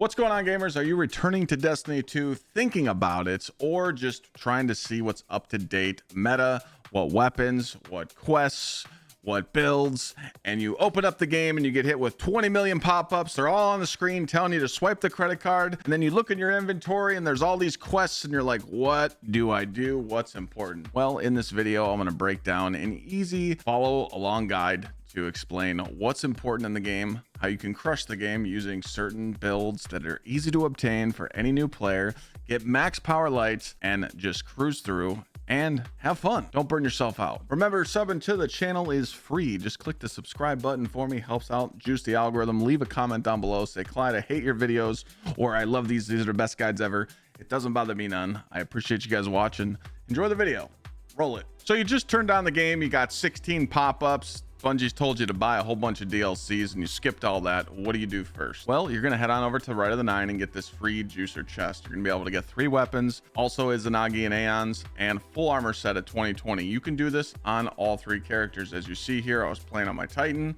What's going on, gamers? Are you returning to Destiny 2, thinking about it, or just trying to see what's up to date meta, what weapons, what quests, what builds, and you open up the game and you get hit with 20 million pop-ups? They're all on the screen telling you to swipe the credit card, and then you look in your inventory and there's all these quests and you're like, what do I do? What's important? Well, in this video, I'm going to break down an easy follow along guide to explain what's important in the game, how you can crush the game using certain builds that are easy to obtain for any new player, get max power lights, and just cruise through and have fun. Don't burn yourself out. Remember, subbing to the channel is free. Just click the subscribe button for me, helps out juice the algorithm. Leave a comment down below, say, Clyde, I hate your videos, or I love these are the best guides ever. It doesn't bother me none. I appreciate you guys watching. Enjoy the video. Roll it. So you just turned on the game, you got 16 pop-ups. Bungie's told you to buy a whole bunch of DLCs and you skipped all that. What do you do first? Well, you're going to head on over to Rite of the 9 and get this free juicer chest. You're going to be able to get 3 weapons, also Izanagi and Aeons, and full armor set at 2020. You can do this on all 3 characters. As you see here, I was playing on my Titan,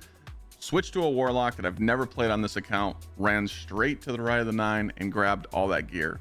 switched to a Warlock that I've never played on this account, ran straight to the Rite of the 9 and grabbed all that gear.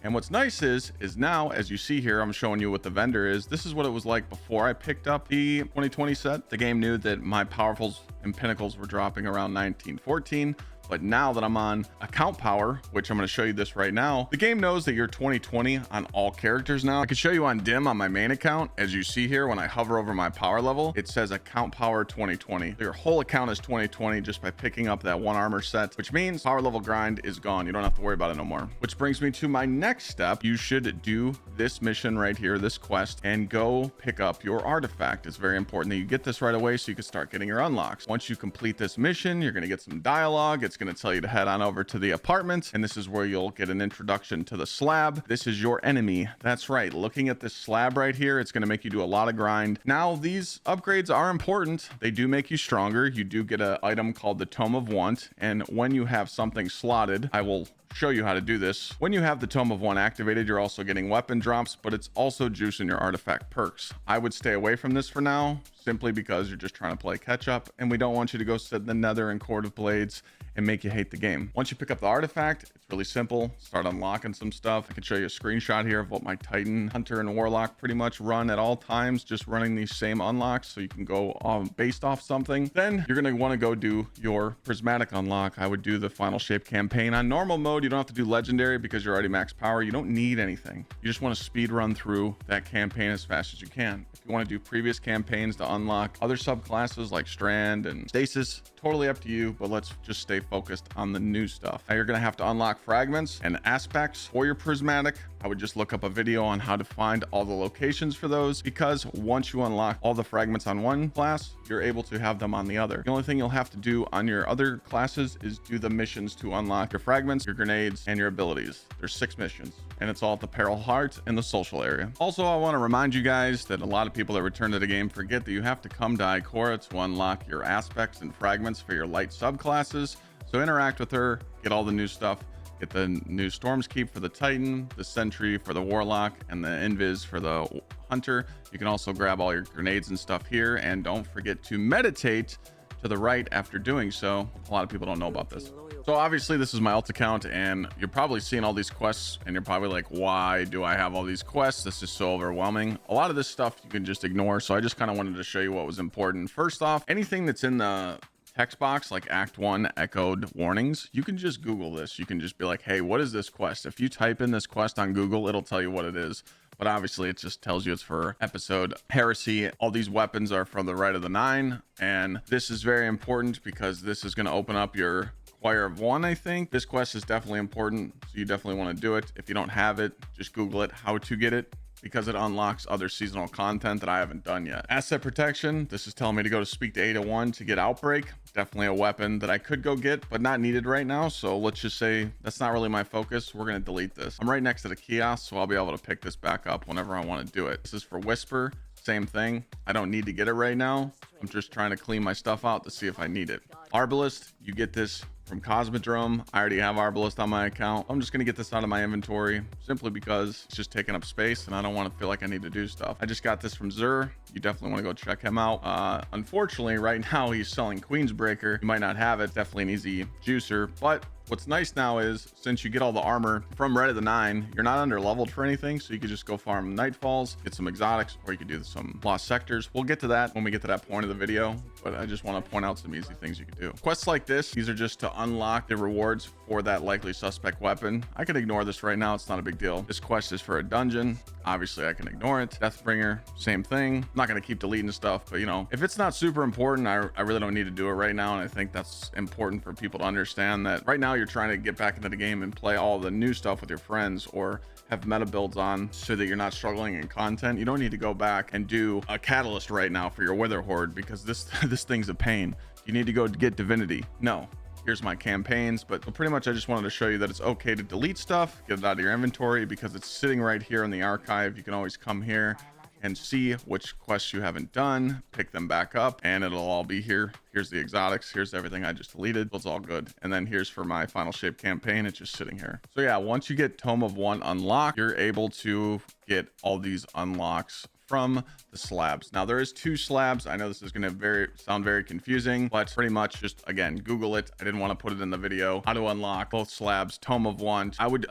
And what's nice is now, as you see here, I'm showing you what the vendor is. This is what it was like before I picked up the 2020 set. The game knew that my powerfuls and pinnacles were dropping around 1914. But now that I'm on account power, which I'm going to show you this right now, the game knows that you're 2020 on all characters now. I can show you on dim on my main account. As you see here, when I hover over my power level, it says account power 2020. Your whole account is 2020 just by picking up that 1 armor set, which means power level grind is gone. You don't have to worry about it no more. Which brings me to my next step. You should do this mission right here, this quest, and go pick up your artifact. It's very important that you get this right away so you can start getting your unlocks. Once you complete this mission, you're going to get some dialogue. It's going to tell you to head on over to the apartment, and this is where you'll get an introduction to the slab. This is your enemy. That's right. Looking at this slab right here, it's going to make you do a lot of grind. Now, these upgrades are important. They do make you stronger. You do get an item called the Tome of Want, and when you have something slotted, I will show you how to do this. When you have the Tome of One activated, you're also getting weapon drops, but it's also juicing your artifact perks. I would stay away from this for now, simply because you're just trying to play catch up, and we don't want you to go sit in the Nether and Court of Blades and make you hate the game. Once you pick up the artifact, it's really simple. Start unlocking some stuff. I can show you a screenshot here of what my Titan, Hunter, and Warlock pretty much run at all times, just running these same unlocks, so you can go based off something. Then you're going to want to go do your Prismatic unlock. I would do the Final Shape campaign on normal mode. You don't have to do legendary because you're already max power. You don't need anything. You just want to speed run through that campaign as fast as you can. If you want to do previous campaigns to unlock other subclasses like Strand and Stasis, totally up to you, but let's just stay focused on the new stuff. Now you're going to have to unlock fragments and aspects for your Prismatic. I would just look up a video on how to find all the locations for those, because once you unlock all the fragments on one class, you're able to have them on the other. The only thing you'll have to do on your other classes is do the missions to unlock your fragments, your grenades, and your abilities. There's 6 missions, and it's all at the Peril Heart in the social area. Also, I want to remind you guys that a lot of people that return to the game forget that you have to come to Ikora to unlock your aspects and fragments for your light subclasses. So interact with her, get all the new stuff. Get the new Storm's Keep for the Titan, the Sentry for the Warlock, and the Invis for the Hunter. You can also grab all your grenades and stuff here, and don't forget to meditate to the right after doing so. A lot of people don't know about this. So obviously this is my alt account, and you're probably seeing all these quests and you're probably like, why do I have all these quests? This is so overwhelming. A lot of this stuff you can just ignore. So I just kind of wanted to show you what was important. First off, anything that's in the text box like Act 1 echoed warnings, you can just Google this. You can just be like, hey, what is this quest? If you type in this quest on Google, it'll tell you what it is. But obviously it just tells you it's for episode Heresy. All these weapons are from the Rite of the 9, and this is very important because this is going to open up your Choir of One. I think this quest is definitely important, so you definitely want to do it. If you don't have it, just Google it, how to get it, because it unlocks other seasonal content that I haven't done yet. Asset protection, this is telling me to go to Speak to Ada 1 to get Outbreak. Definitely a weapon that I could go get, but not needed right now. So let's just say that's not really my focus. We're going to delete this. I'm right next to the kiosk, so I'll be able to pick this back up whenever I want to do it. This is for Whisper. Same thing. I don't need to get it right now. I'm just trying to clean my stuff out to see if I need it. Arbalist, you get this from Cosmodrome. I already have Arbalist on my account. I'm just going to get this out of my inventory simply because it's just taking up space and I don't want to feel like I need to do stuff. I just got this from Xur. You definitely want to go check him out. Unfortunately, right now he's selling Queensbreaker. You might not have it. Definitely an easy juicer, but what's nice now is since you get all the armor from Red at the 9, you're not under leveled for anything, so you could just go farm Nightfalls, get some exotics, or you could do some lost sectors. We'll get to that when we get to that point of the video, but I just want to point out some easy things you could do. Quests like this, these are just to unlock the rewards for that likely suspect weapon. I can ignore this right now, it's not a big deal. This quest is for a dungeon, obviously I can ignore it. Deathbringer, same thing. I'm not going to keep deleting stuff, but you know, if it's not super important, I really don't need to do it right now. And I think that's important for people to understand that right now you're trying to get back into the game and play all the new stuff with your friends, or have meta builds on so that you're not struggling in content. You don't need to go back and do a catalyst right now for your Wither Horde, because this thing's a pain. You need to go get Divinity. No, here's my campaigns. But pretty much I just wanted to show you that it's okay to delete stuff, get it out of your inventory, because it's sitting right here in the archive. You can always come here and see which quests you haven't done, pick them back up, and it'll all be here. Here's the exotics, here's everything I just deleted, so it's all good. And then here's for my final shape campaign, it's just sitting here. So yeah, once you get Tome of One unlocked, you're able to get all these unlocks from the slabs. Now there is 2 slabs. I know this is going to sound very confusing, but pretty much just, again, Google it. I didn't want to put it in the video. How to unlock both slabs, Tome of One. I would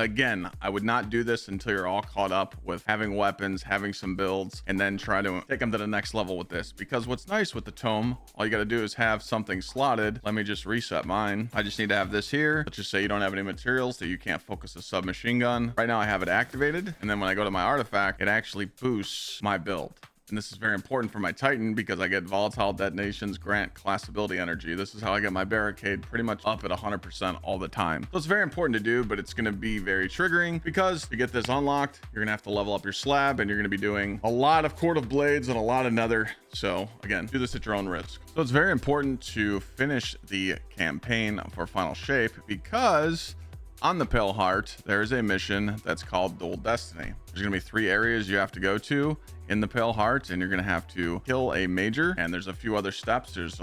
not do this until you're all caught up with having weapons, having some builds, and then try to take them to the next level with this. Because what's nice with the tome, all you got to do is have something slotted. Let me just reset mine. I just need to have this here. Let's just say you don't have any materials, so you can't focus a submachine gun. Right now I have it activated, and then when I go to my artifact, it actually boosts my build. And this is very important for my Titan because I get volatile detonations, grant class ability energy. This is how I get my barricade pretty much up at 100% all the time. So it's very important to do, but it's going to be very triggering because to get this unlocked, you're going to have to level up your slab, and you're going to be doing a lot of Court of Blades and a lot of Nether. So again, do this at your own risk. So it's very important to finish the campaign for Final Shape, because on the Pale Heart, there is a mission that's called Dual Destiny. There's going to be 3 areas you have to go to in the Pale Heart, and you're going to have to kill a major, and there's a few other steps. There's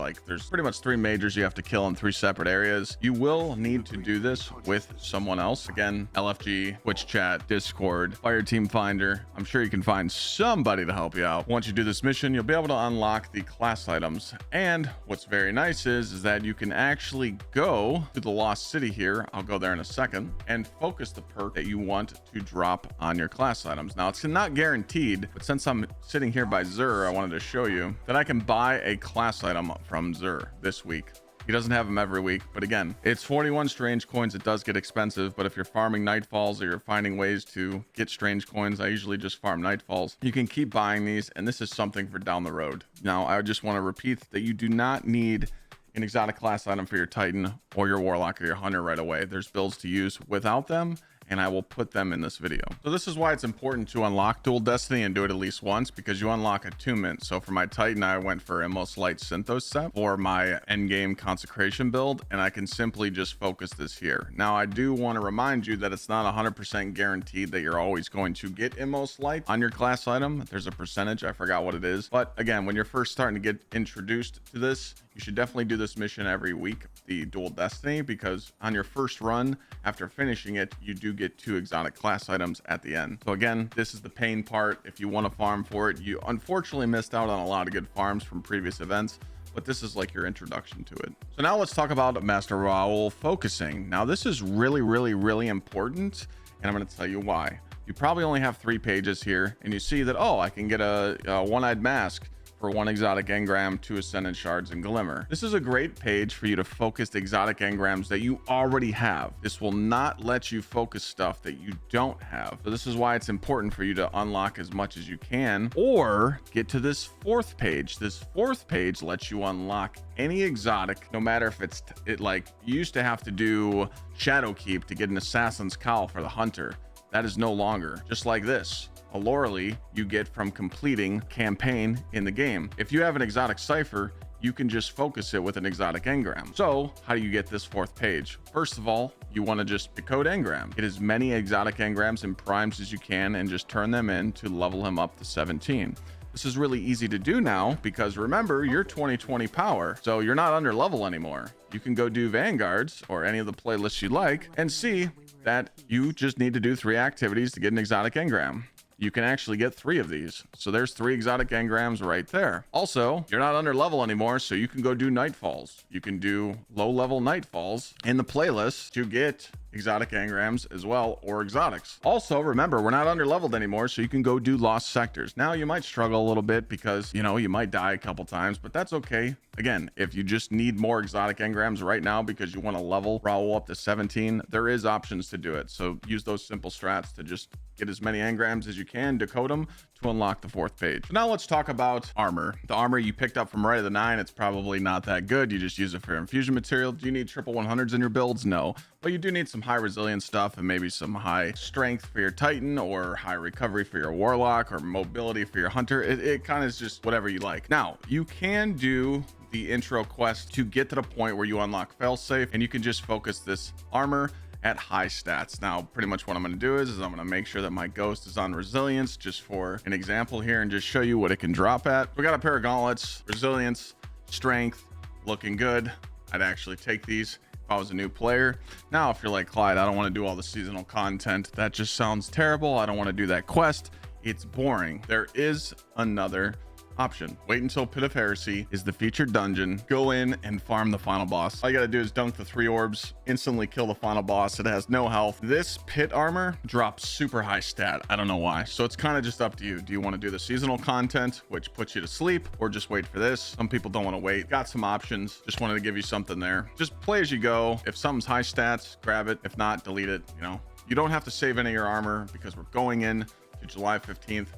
pretty much 3 majors you have to kill in 3 separate areas. You will need to do this with someone else. Again, LFG, Twitch chat, Discord, Fire Team Finder. I'm sure you can find somebody to help you out. Once you do this mission, you'll be able to unlock the class items. And what's very nice is that you can actually go to the Lost City here. I'll go there in a second, and focus the perk that you want to drop on your class items. Now, it's not guaranteed, but since I'm sitting here by Xur, I wanted to show you that I can buy a class item from Xur this week. He doesn't have them every week, but again, it's 41 strange coins. It does get expensive, but if you're farming Nightfalls or you're finding ways to get strange coins, I usually just farm Nightfalls. You can keep buying these, and this is something for down the road. Now, I just want to repeat that you do not need an exotic class item for your Titan or your Warlock or your Hunter right away. There's builds to use without them, and I will put them in this video. So this is why it's important to unlock Dual Destiny and do it at least once, because you unlock attunement. So for my Titan, I went for Immol's Light Synthos set for my endgame consecration build, and I can simply just focus this here. Now, I do want to remind you that it's not 100% guaranteed that you're always going to get Immol's Light on your class item. There's a percentage, I forgot what it is. But again, when you're first starting to get introduced to this, you should definitely do this mission every week, the Dual Destiny, because on your first run, after finishing it, you do get 2 exotic class items at the end. So again, this is the pain part. If you want to farm for it, you unfortunately missed out on a lot of good farms from previous events, but this is like your introduction to it. So now let's talk about Master Rahool focusing. Now this is really important, and I'm going to tell you why. You probably only have 3 pages here, and you see that, oh, I can get a one-eyed mask for 1 exotic engram, 2 ascendant shards, and glimmer. This is a great page for you to focus the exotic engrams that you already have. This will not let you focus stuff that you don't have. So this is why it's important for you to unlock as much as you can, or get to this 4th page. This 4th page lets you unlock any exotic, no matter if you used to have to do Shadowkeep to get an assassin's cowl for the hunter. That is no longer. Just like this, a Loreley you get from completing campaign in the game. If you have an exotic cipher, you can just focus it with an exotic engram. So how do you get this 4th page? First of all, you want to just decode engram. Get as many exotic engrams and primes as you can, and just turn them in to level him up to 17. This is really easy to do now because remember, you're 2020 power, so you're not under level anymore. You can go do Vanguards or any of the playlists you like and see that you just need to do 3 activities to get an exotic engram. you can actually get 3 of these. So there's 3 exotic engrams right there. Also, you're not under level anymore, so you can go do nightfalls. You can do low level nightfalls in the playlist to get exotic engrams as well, or exotics. Also, remember, we're not under leveled anymore, so you can go do lost sectors. Now you might struggle a little bit because, you know, you might die a couple times, but that's okay. Again, if you just need more exotic engrams right now because you want to level Rahool up to 17, there is options to do it. So use those simple strats to just get as many engrams as you can, decode them to unlock the 4th page. Now let's talk about armor. The armor you picked up from Rite of the 9, it's probably not that good. You just use it for infusion material. Do you need triple 100s in your builds? No, but you do need some high resilience stuff and maybe some high strength for your Titan, or high recovery for your Warlock, or mobility for your Hunter. It kind of is just whatever you like. Now you can do the intro quest to get to the point where you unlock failsafe, and you can just focus this armor at high stats. Now pretty much what I'm going to do is I'm going to make sure that my ghost is on resilience, just for an example here, and just show you what it can drop at. We got a pair of gauntlets, resilience, strength, looking good. I'd actually take these if I was a new player. Now if you're like, Clyde, I don't want to do all the seasonal content, that just sounds terrible, I don't want to do that quest, it's boring, there is another option. Wait until Pit of Heresy is the featured dungeon. Go in and farm the final boss. All you gotta do is dunk the 3 orbs, instantly kill the final boss. It has no health. This pit armor drops super high stat. I don't know why. So it's kind of just up to you. Do you want to do the seasonal content, which puts you to sleep, or just wait for this? Some people don't want to wait. Got some options. Just wanted to give you something there. Just play as you go. If something's high stats, grab it. If not, delete it. You know, you don't have to save any of your armor because we're going in to July 15th.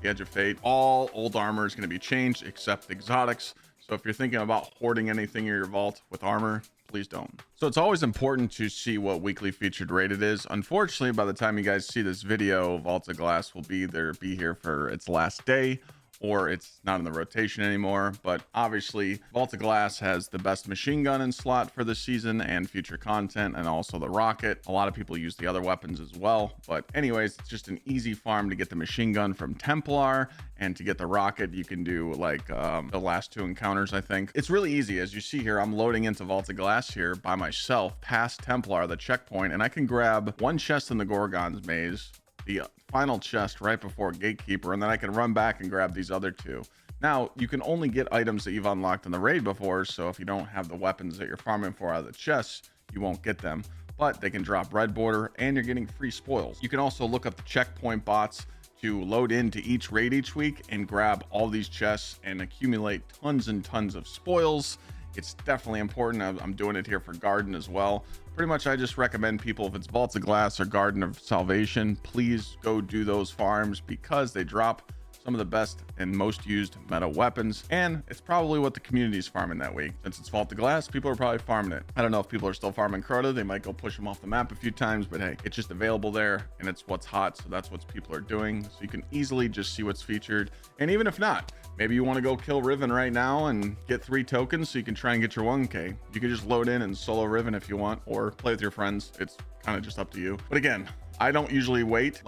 The Edge of Fate. All old armor is going to be changed except exotics. So if you're thinking about hoarding anything in your vault with armor, please don't. So it's always important to see what weekly featured raid it is. Unfortunately, by the time you guys see this video, Vault of Glass will be here for its last day, or it's not in the rotation anymore. But obviously Vault of Glass has the best machine gun in slot for the season and future content, and also the rocket. A lot of people use the other weapons as well, but anyways, it's just an easy farm to get the machine gun from Templar, and to get the rocket you can do like the last 2 encounters. I think it's really easy. As you see here, I'm loading into Vault of Glass here by myself past Templar, the checkpoint, and I can grab 1 chest in the Gorgon's maze, the final chest right before Gatekeeper, and then I can run back and grab these other 2. Now you can only get items that you've unlocked in the raid before, so if you don't have the weapons that you're farming for out of the chests, you won't get them, but they can drop red border and you're getting free spoils. You can also look up the checkpoint bots to load into each raid each week and grab all these chests and accumulate tons and tons of spoils. It's definitely important. I'm doing it here for Garden as well. Pretty much I just recommend people, if it's Vault of Glass or Garden of Salvation, please go do those farms because they drop some of the best and most used meta weapons, and it's probably what the community is farming that week. Since it's Vault of Glass, people are probably farming it. I don't know if people are still farming Crota. They might go push them off the map a few times, but hey, it's just available there and it's what's hot, so that's what people are doing. So you can easily just see what's featured, and even if not, maybe you want to go kill Riven right now and get 3 tokens so you can try and get your 1k. You can just load in and solo Riven if you want, or play with your friends. It's kind of just up to you. But again, I don't usually wait,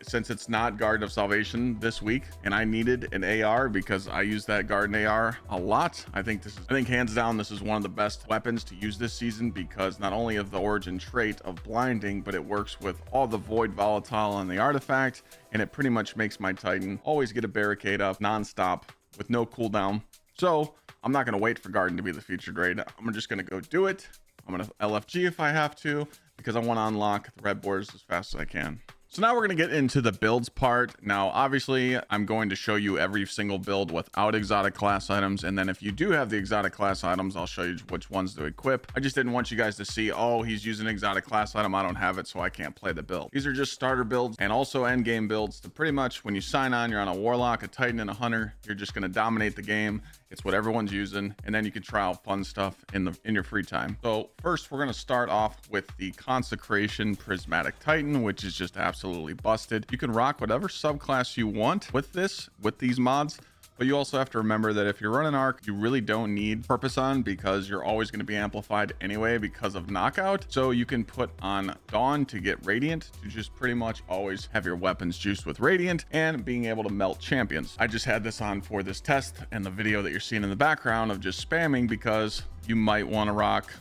since it's not Garden of Salvation this week and I needed an AR because I use that Garden AR a lot. I think hands down this is one of the best weapons to use this season, because not only of the origin trait of blinding, but it works with all the void volatile and the artifact, and it pretty much makes my Titan always get a barricade up nonstop with no cooldown. So I'm not going to wait for Garden to be the featured raid. I'm just going to go do it. I'm going to LFG if I have to, because I want to unlock the red borders as fast as I can. So now we're going to get into the builds part. Now, obviously, I'm going to show you every single build without exotic class items. And then if you do have the exotic class items, I'll show you which ones to equip. I just didn't want you guys to see, oh, he's using an exotic class item, I don't have it, so I can't play the build. These are just starter builds and also end game builds to pretty much, when you sign on, you're on a Warlock, a Titan, and a Hunter. You're just going to dominate the game. It's what everyone's using, and then you can try out fun stuff in your free time. So first, we're going to start off with the Consecration Prismatic Titan, which is just absolutely busted. You can rock whatever subclass you want with these mods, but you also have to remember that if you're running Arc, you really don't need Purpose on, because you're always going to be amplified anyway because of knockout. So you can put on Dawn to get Radiant, to just pretty much always have your weapons juiced with Radiant and being able to melt champions. I just had this on for this test and the video that you're seeing in the background of just spamming, because you might want to rock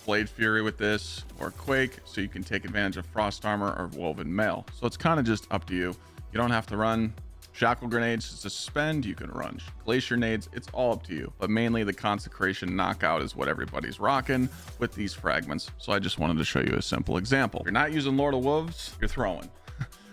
Blade Fury with this, or Quake, so you can take advantage of Frost Armor or Woven Mail. So it's kind of just up to you. You don't have to run shackle grenades to suspend. You can run glacier nades. It's all up to you, but mainly the consecration knockout is what everybody's rocking with these fragments. So I just wanted to show you a simple example. If you're not using Lord of Wolves, you're throwing,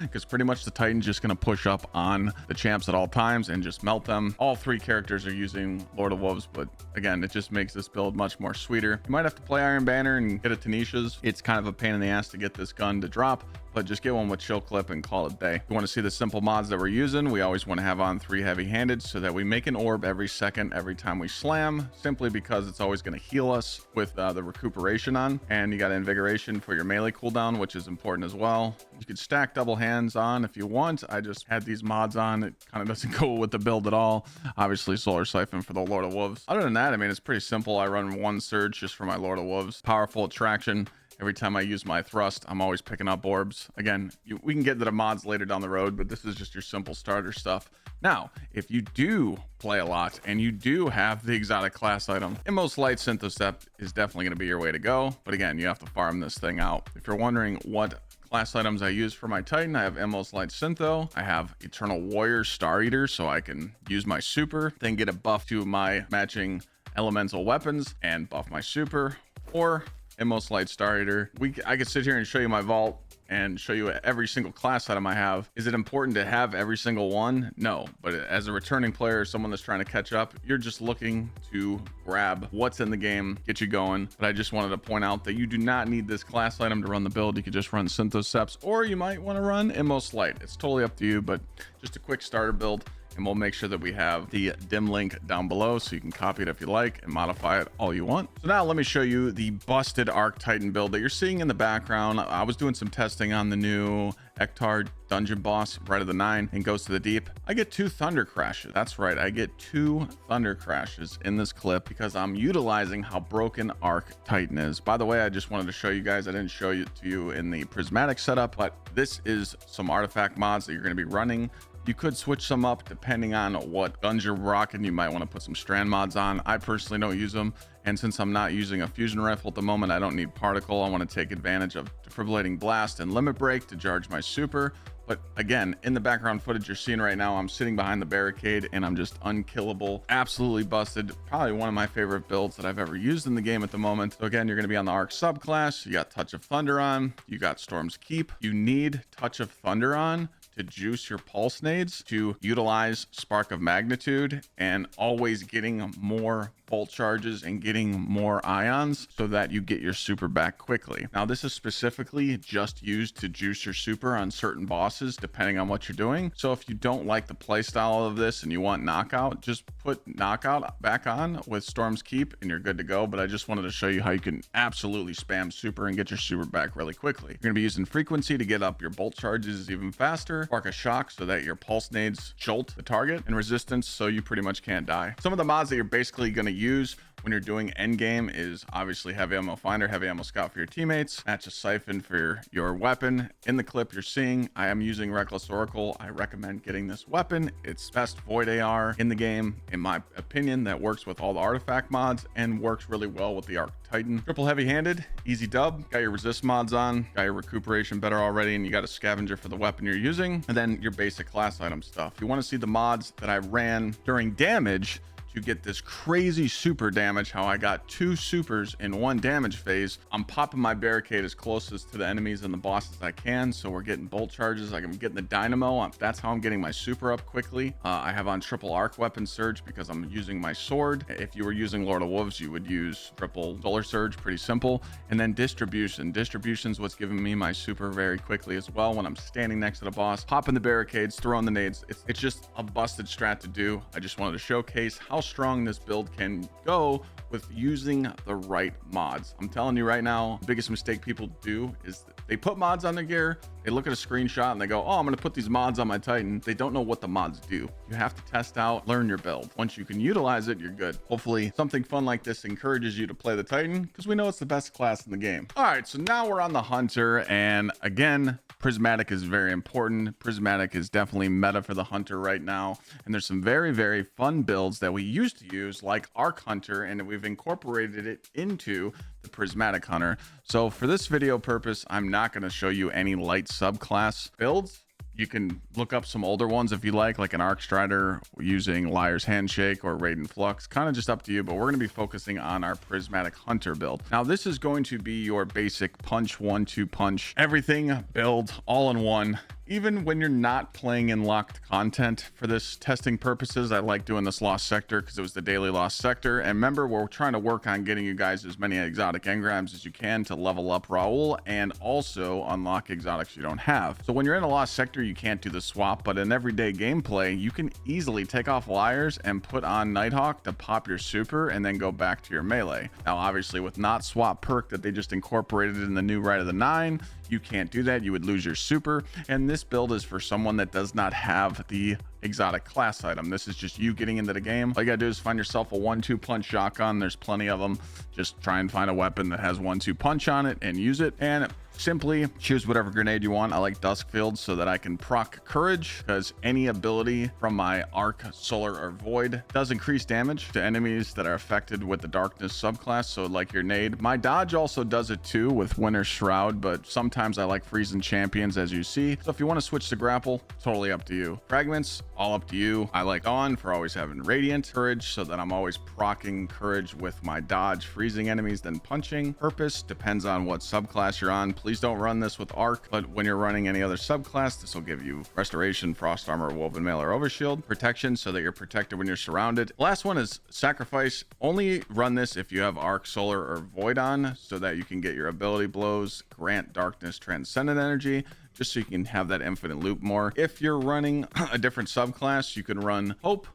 because pretty much the Titan's just going to push up on the champs at all times and just melt them. All three characters are using Lord of Wolves, but again, it just makes this build much more sweeter. You might have to play Iron Banner and get a Tanisha's. It's kind of a pain in the ass to get this gun to drop, but just get one with chill clip and call it a day. If you want to see the simple mods that we're using, we always want to have on 3 heavy-handed so that we make an orb every second every time we slam, simply because it's always going to heal us with the recuperation on. And you got invigoration for your melee cooldown, which is important as well. You could stack double hands on if you want. I just had these mods on. It kind of doesn't go with the build at all. Obviously Solar Siphon for the Lord of Wolves. Other than that, I mean, it's pretty simple. I run 1 surge just for my Lord of Wolves. Powerful attraction. Every time I use my thrust, I'm always picking up orbs. Again, we can get to the mods later down the road, but this is just your simple starter stuff. Now, if you do play a lot and you do have the exotic class item, Immol's Light Synthocept is definitely going to be your way to go. But again, you have to farm this thing out. If you're wondering what class items I use for my Titan, I have Immol's Light Syntho. I have Eternal Warrior Star Eater, so I can use my super, then get a buff to my matching elemental weapons and buff my super, or Immol's Light Star Eater. I could sit here and show you my vault and show you every single class item I have. Is it important to have every single one? No, but as a returning player, someone that's trying to catch up, you're just looking to grab what's in the game, get you going. But I just wanted to point out that you do not need this class item to run the build. You could just run Synthocepts, or you might want to run Immol's Light. It's totally up to you, but just a quick starter build. And we'll make sure that we have the dim link down below so you can copy it if you like and modify it all you want. So now let me show you the busted Arc Titan build that you're seeing in the background. I was doing some testing on the new Ektar dungeon boss, Rite of the 9, and Ghost of the Deep. I get 2 thunder crashes. That's right, I get 2 thunder crashes in this clip because I'm utilizing how broken Arc Titan is. By the way, I just wanted to show you guys, I didn't show it to you in the Prismatic setup, but this is some artifact mods that you're going to be running. You could switch some up depending on what guns you're rocking. You might want to put some strand mods on. I personally don't use them. And since I'm not using a fusion rifle at the moment, I don't need particle. I want to take advantage of defibrillating blast and limit break to charge my super. But again, in the background footage you're seeing right now, I'm sitting behind the barricade and I'm just unkillable. Absolutely busted. Probably one of my favorite builds that I've ever used in the game at the moment. So again, you're going to be on the Arc subclass. You got Touch of Thunder on. You got Storm's Keep. You need Touch of Thunder on to juice your pulse nades, to utilize Spark of Magnitude, and always getting more bolt charges and getting more ions so that you get your super back quickly. Now, this is specifically just used to juice your super on certain bosses depending on what you're doing. So if you don't like the playstyle of this and you want knockout, just put knockout back on with Storm's Keep and you're good to go. But I just wanted to show you how you can absolutely spam super and get your super back really quickly. You're going to be using frequency to get up your bolt charges even faster, Spark of Shock so that your pulse nades jolt the target, and resistance so you pretty much can't die. Some of the mods that you're basically going to use when you're doing end game is obviously Heavy Ammo Finder, Heavy Ammo Scout for your teammates, Match a Siphon for your weapon. In the clip you're seeing, I am using Reckless Oracle. I recommend getting this weapon. It's best Void AR in the game, in my opinion, that works with all the artifact mods and works really well with the Arc Titan. Triple heavy-handed, easy dub. Got your resist mods on, got your recuperation better already, and you got a scavenger for the weapon you're using, and then your basic class item stuff. If you want to see the mods that I ran during damage to get this crazy super damage, how I got 2 supers in 1 damage phase, I'm popping my barricade as closest to the enemies and the boss as I can, so we're getting bolt charges, like I'm getting the dynamo. That's how I'm getting my super up quickly. I have on triple arc weapon surge because I'm using my sword. If you were using Lord of Wolves, you would use triple solar surge, pretty simple. And then distribution's what's giving me my super very quickly as well when I'm standing next to the boss, popping the barricades, throwing the nades. It's just a busted strat to do. I just wanted to showcase how strong this build can go with using the right mods. I'm telling you right now, the biggest mistake people do is they put mods on their gear, they look at a screenshot and they go, oh, I'm going to put these mods on my Titan. They don't know what the mods do. You have to test out, learn your build. Once you can utilize it, you're good. Hopefully something fun like this encourages you to play the Titan, because we know it's the best class in the game. All right, so now we're on the Hunter, and again, Prismatic is very important. Prismatic is definitely meta for the Hunter right now, and there's some very, very fun builds that we used to use, like Arc Hunter, and we've incorporated it into the Prismatic Hunter. So for this video purpose, I'm not going to show you any light subclass builds. You can look up some older ones if you like an Arc Strider using Liar's Handshake or Raiden Flux, kind of just up to you, but we're going to be focusing on our Prismatic Hunter build. Now, this is going to be your basic punch, 1-2 punch, everything build all in one. Even when you're not playing in locked content for this testing purposes, I like doing this Lost Sector because it was the daily Lost Sector. And remember, we're trying to work on getting you guys as many exotic engrams as you can to level up Rahool and also unlock exotics you don't have. So when you're in a Lost Sector, you can't do the swap, but in everyday gameplay, you can easily take off Liars and put on Nighthawk to pop your super and then go back to your melee. Now, obviously with not swap perk that they just incorporated in the new Rite of the 9, you can't do that. You would lose your super. And this build is for someone that does not have the exotic class item. This is just you getting into the game. All you gotta do is find yourself a 1-2 punch shotgun. There's plenty of them. Just try and find a weapon that has 1-2 punch on it and use it. And simply choose whatever grenade you want. I like Duskfield so that I can proc courage, because any ability from my arc, solar, or void does increase damage to enemies that are affected with the darkness subclass. So like your nade, my dodge also does it too with Winter's Shroud, but sometimes I like freezing champions, as you see. So if you want to switch to grapple, totally up to you. Fragments, all up to you. I like Dawn for always having radiant courage so that I'm always proccing courage with my dodge, freezing enemies, then punching. Purpose depends on what subclass you're on. Please don't run this with arc, but when you're running any other subclass, this will give you restoration, frost armor, woven mail, or overshield. Protection so that you're protected when you're surrounded. Last one is sacrifice. Only run this if you have arc, solar, or void on, so that you can get your ability blows, grant darkness, transcendent energy, just so you can have that infinite loop more. If you're running a different subclass, you can run hope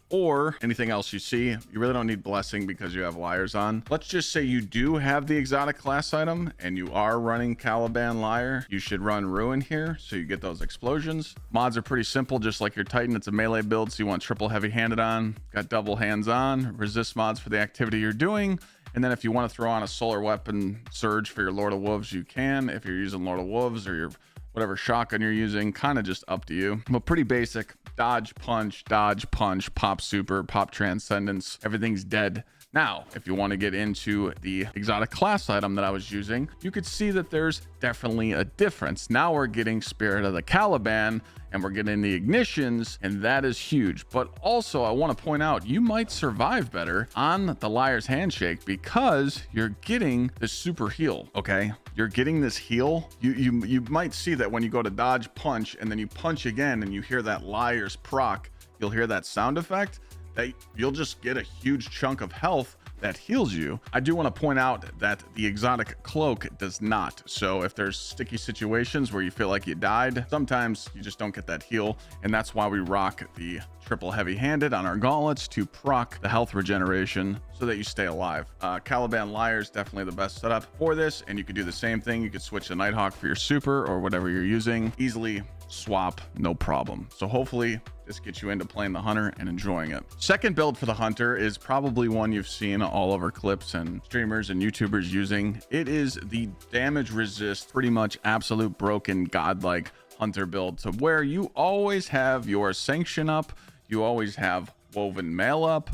or anything else you see. You really don't need blessing because you have Liars on. Let's just say you do have the exotic class item and you are running Caliban Liar. You should run Ruin here so you get those explosions. Mods are pretty simple, just like your Titan. It's a melee build, so you want triple heavy handed on, got double hands on, resist mods for the activity you're doing. And then if you want to throw on a solar weapon surge for your Lord of Wolves, you can. If you're using Lord of Wolves or your whatever shotgun you're using, kind of just up to you. But pretty basic: dodge, punch, pop super, pop transcendence, everything's dead. Now, if you want to get into the exotic class item that I was using, you could see that there's definitely a difference. Now we're getting Spirit of the Caliban and we're getting the ignitions, and that is huge. But also I want to point out, you might survive better on the Liar's Handshake because you're getting the super heal. Okay, you're getting this heal. You might see that when you go to dodge, punch, and then you punch again and you hear that Liar's proc, you'll hear that sound effect, that you'll just get a huge chunk of health that heals you. I do want to point out that the exotic cloak does not. So if there's sticky situations where you feel like you died, sometimes you just don't get that heal. And that's why we rock the triple heavy handed on our gauntlets to proc the health regeneration so that you stay alive. Caliban Liar is definitely the best setup for this. And you could do the same thing. You could switch to Nighthawk for your super or whatever you're using. Easily swap, no problem. So hopefully this gets you into playing the Hunter and enjoying it. Second build for the Hunter is probably one you've seen all over clips and streamers and YouTubers using. It is the damage resist, pretty much absolute broken godlike Hunter build, to where you always have your sanction up, you always have woven mail up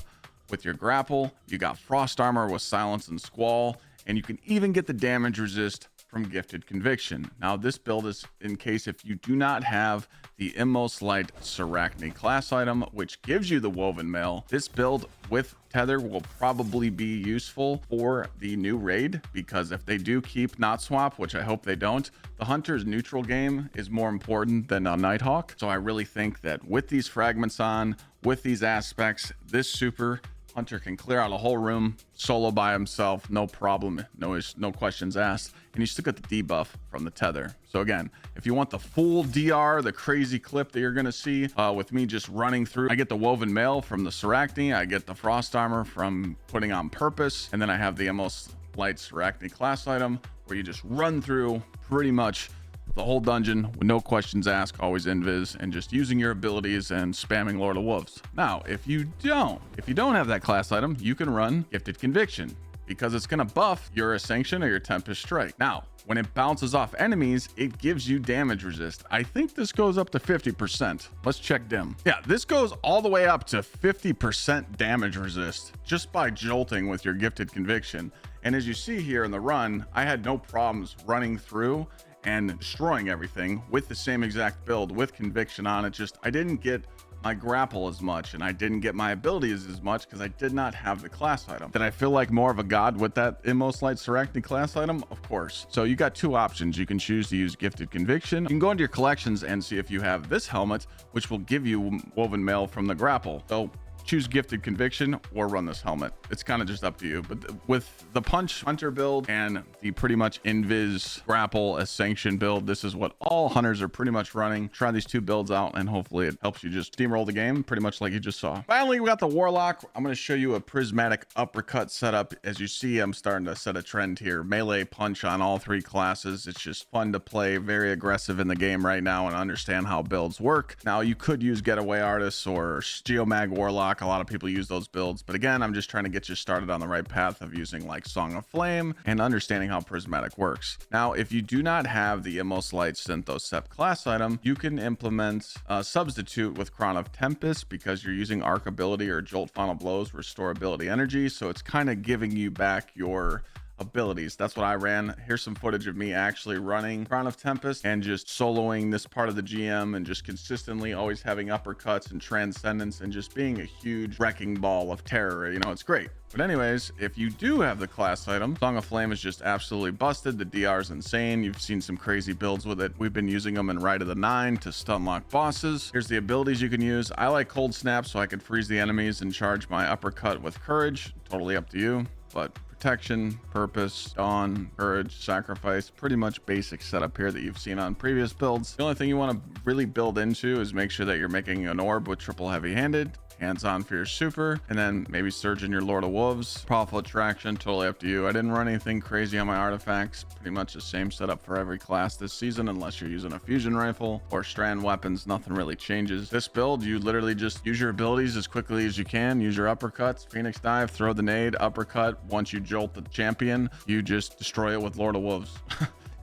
with your grapple, you got frost armor with silence and squall, and you can even get the damage resist from Gifted Conviction. Now this build is in case if you do not have the Immos Light GsxrClyde class item, which gives you the woven mail. This build with tether will probably be useful for the new raid, because if they do keep not swap, which I hope they don't, the Hunter's neutral game is more important than a Nighthawk. So I really think that with these fragments on, with these aspects, this super Hunter can clear out a whole room solo by himself, no problem, no questions asked, and you still get the debuff from the tether. So again, if you want the full DR, the crazy clip that you're gonna see with me just running through, I get the woven mail from the GsxrClyde, I get the frost armor from putting on purpose, and then I have the Immos Light GsxrClyde class item where you just run through pretty much the whole dungeon with no questions asked, always invis, and just using your abilities and spamming Lord of Wolves. Now, if you don't have that class item, you can run Gifted Conviction, because it's gonna buff your Sanction or your Tempest Strike. Now, when it bounces off enemies, it gives you damage resist. I think this goes up to 50%. Let's check dim. Yeah, this goes all the way up to 50% damage resist just by jolting with your Gifted Conviction. And as you see here in the run, I had no problems running through and destroying everything with the same exact build with conviction on it. Just I didn't get my grapple as much, and I didn't get my abilities as much because I did not have the class item. Did I feel like more of a god with that Immol's Light Seracti class item? Of course. So you got two options. You can choose to use Gifted Conviction. You can go into your collections and see if you have this helmet, which will give you Woven Mail from the grapple. So choose Gifted Conviction or run this helmet. It's kind of just up to you. But with the Punch Hunter build and the pretty much Invis Grapple as Sanction build, this is what all hunters are pretty much running. Try these two builds out and hopefully it helps you just steamroll the game pretty much like you just saw. Finally, we got the Warlock. I'm going to show you a Prismatic uppercut setup. As you see, I'm starting to set a trend here. Melee punch on all three classes. It's just fun to play, very aggressive in the game right now and understand how builds work. Now, you could use Getaway Artists or Geomag Warlock. A lot of people use those builds, but again, I'm just trying to get you started on the right path of using like Song of Flame and understanding how Prismatic works. Now, if you do not have the Immol's Light Synthos Sept class item, you can implement a substitute with Crown of Tempest because you're using Arc ability or Jolt Final Blows, restore ability energy, so it's kind of giving you back your abilities. That's what I ran. Here's some footage of me actually running Crown of Tempest and just soloing this part of the GM and just consistently always having uppercuts and transcendence and just being a huge wrecking ball of terror. You know, it's great. But anyways, if you do have the class item, Song of Flame is just absolutely busted. The DR is insane. You've seen some crazy builds with it. We've been using them in Rite of the 9 to stun lock bosses. Here's the abilities you can use. I like Cold Snap so I could freeze the enemies and charge my uppercut with Courage. Totally up to you, but protection, purpose, dawn, courage, sacrifice, pretty much basic setup here that you've seen on previous builds. The only thing you want to really build into is make sure that you're making an orb with triple heavy-handed, hands-on for your super, and then maybe surge in your Lord of Wolves. Powerful attraction, totally up to you. I didn't run anything crazy on my artifacts. Pretty much the same setup for every class this season, unless you're using a fusion rifle or strand weapons. Nothing really changes. This build, you literally just use your abilities as quickly as you can. Use your uppercuts, Phoenix Dive, throw the nade, uppercut. Once you jolt the champion, you just destroy it with Lord of Wolves.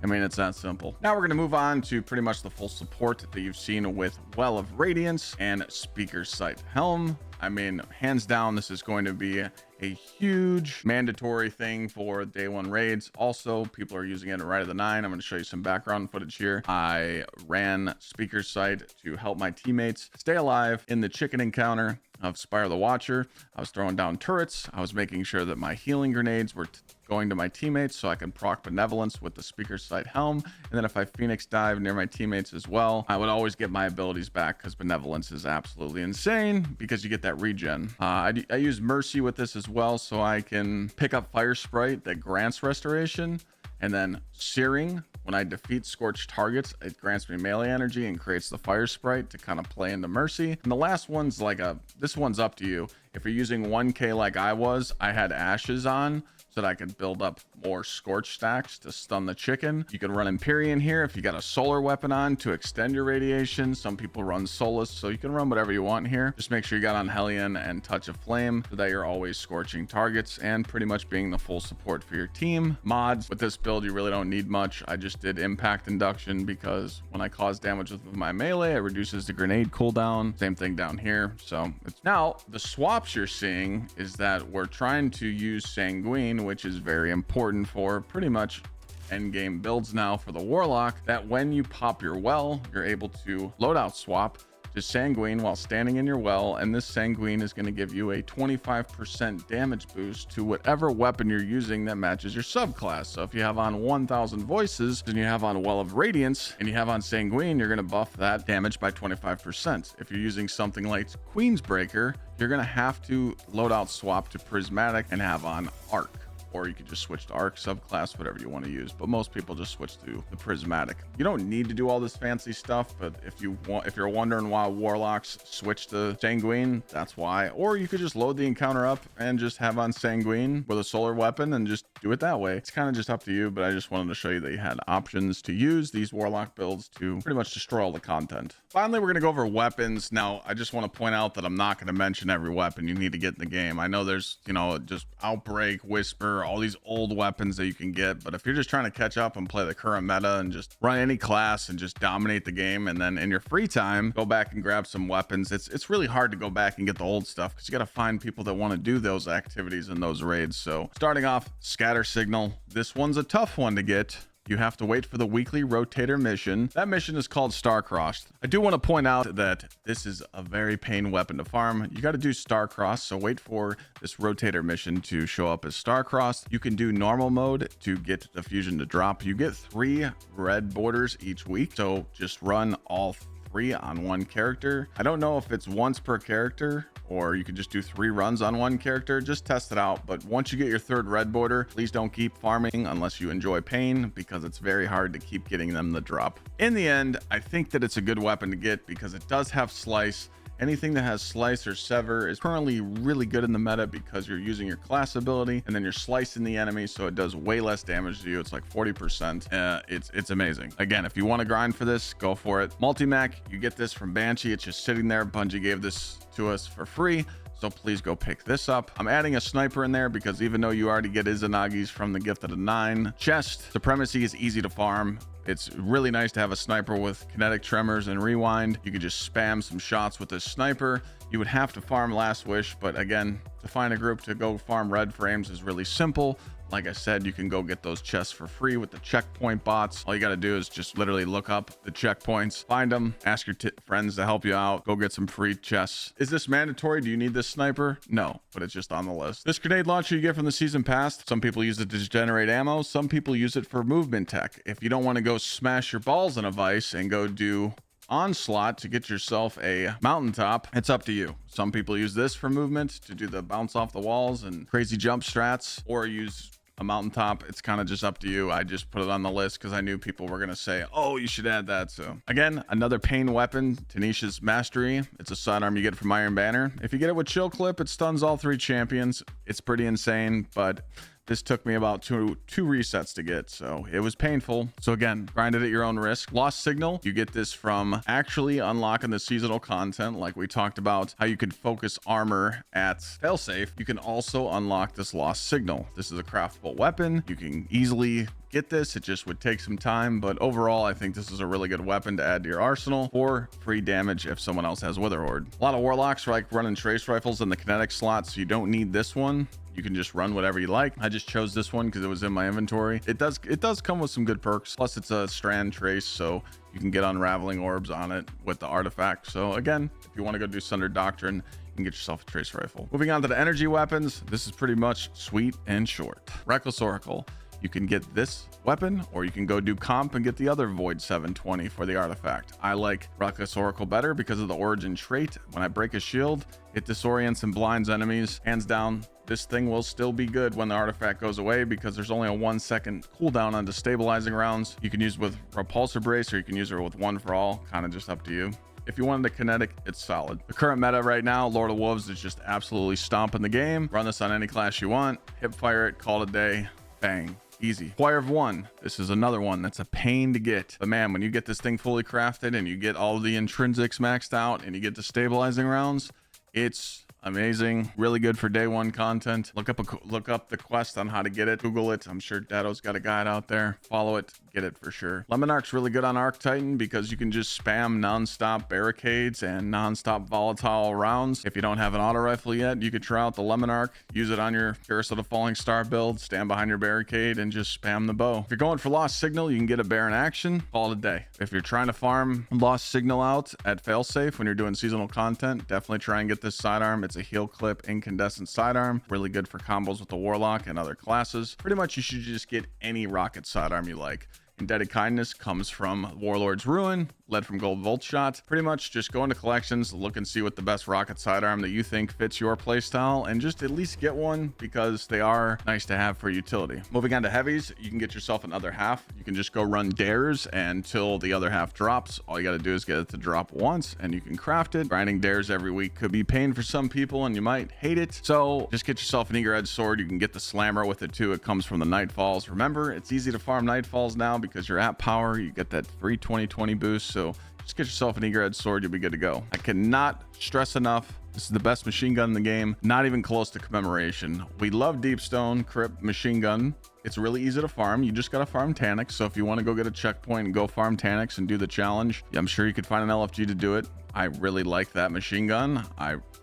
I mean, it's that simple. Now we're going to move on to pretty much the full support that you've seen with Well of Radiance and Speaker Sight Helm. I mean, hands down, this is going to be a huge mandatory thing for day one raids. Also, people are using it in Rite of the 9. I'm going to show you some background footage here. I ran Speaker Sight to help my teammates stay alive in the chicken encounter of Spire the Watcher. I was throwing down turrets. I was making sure that my healing grenades were going to my teammates so I can proc Benevolence with the Speaker Sight Helm. And then if I Phoenix Dive near my teammates as well, I would always get my abilities back because Benevolence is absolutely insane because you get that regen. I use Mercy with this as well so I can pick up Fire Sprite that grants restoration, and then Searing. When I defeat scorched targets, it grants me melee energy and creates the Fire Sprite to kind of play into Mercy. And the last one's like this one's up to you. If you're using 1K like I was, I had Ashes on so that I could build up more Scorch stacks to stun the chicken. You can run Empyrean here if you got a solar weapon on to extend your radiation. Some people run Solus, so you can run whatever you want here. Just make sure you got on Hellion and Touch of Flame so that you're always scorching targets and pretty much being the full support for your team. Mods, with this build, you really don't need much. I just did Impact Induction because when I cause damage with my melee, it reduces the grenade cooldown. Same thing down here. So it's now the swaps you're seeing is that we're trying to use Sanguine, which is very important for pretty much end game builds now for the Warlock, that when you pop your well, you're able to loadout swap to Sanguine while standing in your well, and this Sanguine is going to give you a 25% damage boost to whatever weapon you're using that matches your subclass. So if you have on 1000 Voices and you have on Well of Radiance and you have on Sanguine, you're going to buff that damage by 25%. If you're using something like Queensbreaker, you're going to have to loadout swap to Prismatic and have on Arc. Or you could just switch to Arc subclass, whatever you want to use. But most people just switch to the Prismatic. You don't need to do all this fancy stuff, but if you're wondering why Warlocks switch to Sanguine, that's why. Or you could just load the encounter up and just have on Sanguine with a solar weapon and just do it that way. It's kind of just up to you, but I just wanted to show you that you had options to use these Warlock builds to pretty much destroy all the content. Finally, we're going to go over weapons. Now, I just want to point out that I'm not going to mention every weapon you need to get in the game. I know there's, just Outbreak, Whisper, all these old weapons that you can get, but if you're just trying to catch up and play the current meta and just run any class and just dominate the game, and then in your free time go back and grab some weapons, it's really hard to go back and get the old stuff because you got to find people that want to do those activities in those raids. So starting off, Scatter Signal. This one's a tough one to get, you have to wait for the weekly rotator mission. That mission is called Star-Crossed. I do want to point out that this is a very pain weapon to farm. You got to do Star-Crossed, so wait for this rotator mission to show up as Star-Crossed. You can do normal mode to get the fusion to drop. You get 3 red borders each week, so just run all 3 on one character. I don't know if it's once per character or you can just do 3 runs on one character. Just test it out. But once you get your 3rd red border, please don't keep farming unless you enjoy pain, because it's very hard to keep getting them to drop. In the end, I think that it's a good weapon to get because it does have slice. Anything that has slice or sever is currently really good in the meta because you're using your class ability and then you're slicing the enemy, so it does way less damage to you. It's like 40%. It's amazing. Again, if you want to grind for this, go for it. Multi-Mac, you get this from Banshee. It's just sitting there. Bungie gave this to us for free, so please go pick this up. I'm adding a sniper in there because even though you already get Izanagi's from the Gift of the 9 chest, Supremacy is easy to farm. It's really nice to have a sniper with kinetic tremors and rewind. You could just spam some shots with this sniper. You would have to farm Last Wish, but again, to find a group to go farm red frames is really simple. Like I said, you can go get those chests for free with the checkpoint bots. All you got to do is just literally look up the checkpoints, find them, ask your friends to help you out, go get some free chests. Is this mandatory? Do you need this sniper? No, but it's just on the list. This grenade launcher you get from the season pass. Some people use it to generate ammo. Some people use it for movement tech. If you don't want to go smash your balls in a vice and go do onslaught to get yourself a mountaintop, it's up to you. Some people use this for movement to do the bounce off the walls and crazy jump strats, or use a mountaintop. It's kind of just up to you. I just put it on the list because I knew people were going to say, oh, you should add that. So again, another pain weapon, Tanisha's Mastery. It's a sidearm you get from Iron Banner. If you get it with Chill Clip, it stuns all 3 champions. It's pretty insane, but this took me about two resets to get, so it was painful. So again, grind it at your own risk. Lost Signal, you get this from actually unlocking the seasonal content, like we talked about how you can focus armor at Failsafe. You can also unlock this Lost Signal. This is a craftable weapon. You can easily get this. It just would take some time, but overall, I think this is a really good weapon to add to your arsenal for free damage if someone else has Wither Horde. A lot of Warlocks like running trace rifles in the kinetic slot, so you don't need this one. You can just run whatever you like. I just chose this one because it was in my inventory. It does come with some good perks. Plus it's a strand trace, so you can get unraveling orbs on it with the artifact. So again, if you want to go do Sunder Doctrine, you can get yourself a trace rifle. Moving on to the energy weapons. This is pretty much sweet and short. Reckless Oracle. You can get this weapon, or you can go do comp and get the other Void 720 for the artifact. I like Reckless Oracle better because of the origin trait. When I break a shield, it disorients and blinds enemies. Hands down, this thing will still be good when the artifact goes away because there's only a 1-second cooldown on destabilizing rounds. You can use it with Repulsor Brace, or you can use it with One for All, kind of just up to you. If you wanted a kinetic, it's solid. The current meta right now, Lord of Wolves is just absolutely stomping the game. Run this on any class you want, hip fire it, call it a day, bang. Easy. Choir of One. This is another one that's a pain to get. But man, when you get this thing fully crafted and you get all the intrinsics maxed out and you get the stabilizing rounds, it's amazing. Really good for day 1 content. Look up the quest on how to get it. Google it. I'm sure Dado's got a guide out there. Follow it. Get it for sure. Lemon Arc's really good on Arc Titan because you can just spam non-stop barricades and non-stop volatile rounds. If you don't have an auto rifle yet, you could try out the Lemon Arc. Use it on your Carousel of Falling Star build. Stand behind your barricade and just spam the bow. If you're going for Lost Signal, you can get a Baron action. Call it a day. If you're trying to farm Lost Signal out at Failsafe when you're doing seasonal content, definitely try and get this sidearm. It's a heal clip incandescent sidearm. Really good for combos with the Warlock and other classes. Pretty much you should just get any rocket sidearm you like. Indebted Kindness comes from Warlord's Ruin, led from Gold Volt Shot. Pretty much just go into collections, look and see what the best rocket sidearm that you think fits your playstyle, and just at least get one because they are nice to have for utility. Moving on to heavies, you can get yourself another half. You can just go run dares until the other half drops. All you got to do is get it to drop once and you can craft it. Grinding dares every week could be pain for some people and you might hate it. So just get yourself an Eager Edge Sword. You can get the Slammer with it too. It comes from the Nightfalls. Remember, it's easy to farm Nightfalls now because you're at power. You get that free 20/20 boost. So just get yourself an Eager Edge Sword. You'll be good to go. I cannot stress enough, this is the best machine gun in the game. Not even close to Commemoration. We love Deepstone Crypt machine gun. It's really easy to farm. You just got to farm Taniks. So if you want to go get a checkpoint and go farm Taniks and do the challenge, I'm sure you could find an LFG to do it. I really like that machine gun.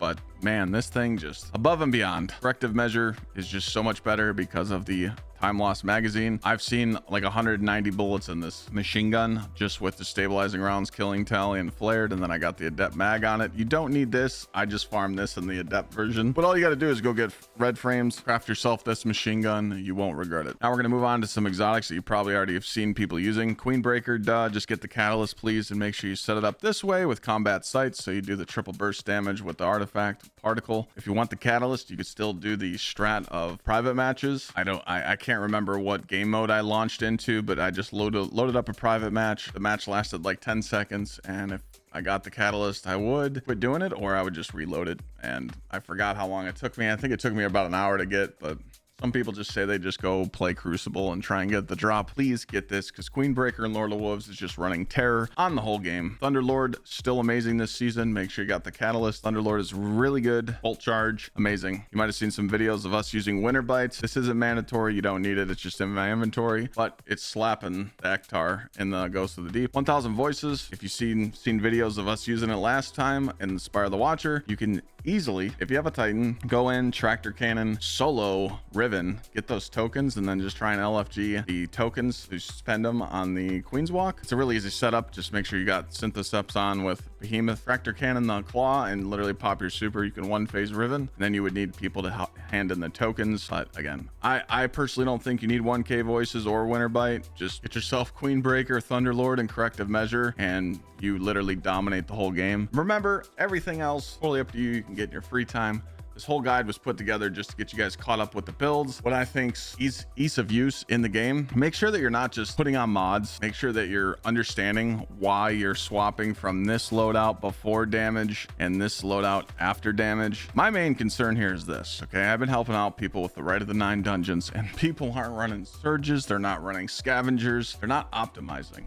But man, this thing just above and beyond. Corrective measure is just so much better because of the time loss magazine. I've seen like 190 bullets in this machine gun just with the stabilizing rounds, killing tally, and flared, and then I got the adept mag on it. You don't need this. I just farmed this in the adept version, but all you got to do is go get red frames, craft yourself this machine gun. You won't regret it. Now we're going to move on to some exotics that you probably already have seen people using. Queen Breaker, duh, just get the catalyst please, and make sure you set it up this way with combat sights, so you do the triple burst damage with the artifact particle. If you want the catalyst, you could still do the strat of private matches. I can't remember what game mode I launched into, but I just loaded up a private match. The match lasted like 10 seconds, and if I got the catalyst, I would quit doing it, or I would just reload it. And I forgot how long it took me. I think it took me about an hour to get, but some people just say they just go play Crucible and try and get the drop. Please get this, because Queen Breaker and Lord of Wolves is just running terror on the whole game. Thunderlord, still amazing this season. Make sure you got the catalyst. Thunderlord is really good. Bolt charge, amazing. You might have seen some videos of us using Winter Bites. This isn't mandatory. You don't need it. It's just in my inventory, but it's slapping the Ektar in the Ghost of the Deep. 1000 Voices. If you've seen videos of us using it last time in Inspire the Watcher, you can easily, if you have a Titan, go in, tractor cannon, solo Riven, get those tokens, and then just try and LFG the tokens to spend them on the Queen's Walk. It's a really easy setup. Just make sure you got Syntheseps on with Behemoth, tractor cannon the claw, and literally pop your super. You can one phase Riven, and then you would need people to hand in the tokens. But again, I personally don't think you need 1K voices or Winter Bite. Just get yourself Queen Breaker, Thunderlord, and corrective measure, and you literally dominate the whole game. Remember, everything else totally up to you. You can get in your free time. This whole guide was put together just to get you guys caught up with the builds, what I think's ease of use in the game. Make sure that you're not just putting on mods. Make sure that you're understanding why you're swapping from this loadout before damage and this loadout after damage. My main concern here is this, okay? I've been helping out people with the Rite of the 9 dungeons, and people aren't running surges. They're not running scavengers. They're not optimizing.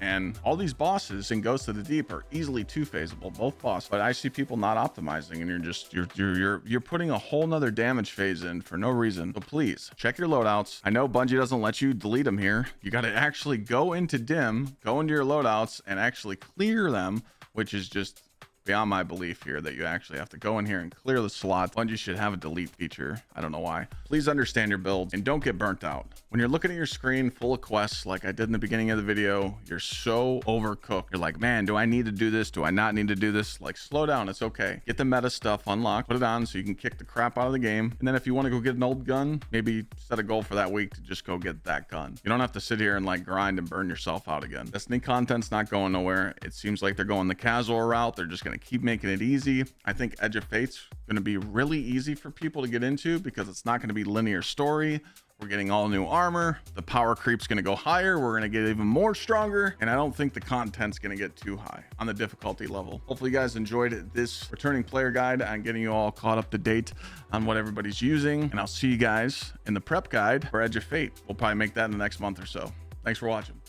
And all these bosses in Ghost of the Deep are easily two-phaseable, both bosses. But I see people not optimizing, and you're putting a whole nother damage phase in for no reason. So please check your loadouts. I know Bungie doesn't let you delete them here. You got to actually go into dim, go into your loadouts, and actually clear them, which is just beyond my belief here that you actually have to go in here and clear the slot. Bungie should have a delete feature. I don't know why. Please understand your builds and don't get burnt out. When you're looking at your screen full of quests, like I did in the beginning of the video, you're so overcooked. You're like, man, do I need to do this? Do I not need to do this? Like, slow down. It's okay. Get the meta stuff unlocked, put it on so you can kick the crap out of the game. And then if you want to go get an old gun, maybe set a goal for that week to just go get that gun. You don't have to sit here and like grind and burn yourself out again. Destiny content's not going nowhere. It seems like they're going the casual route. They're just going to keep making it easy. I think Edge of Fate's going to be really easy for people to get into because it's not going to be linear story. We're getting all new armor. The power creep's going to go higher. We're going to get even more stronger. And I don't think the content's going to get too high on the difficulty level. Hopefully you guys enjoyed this returning player guide on getting you all caught up to date on what everybody's using. And I'll see you guys in the prep guide for Edge of Fate. We'll probably make that in the next month or so. Thanks for watching.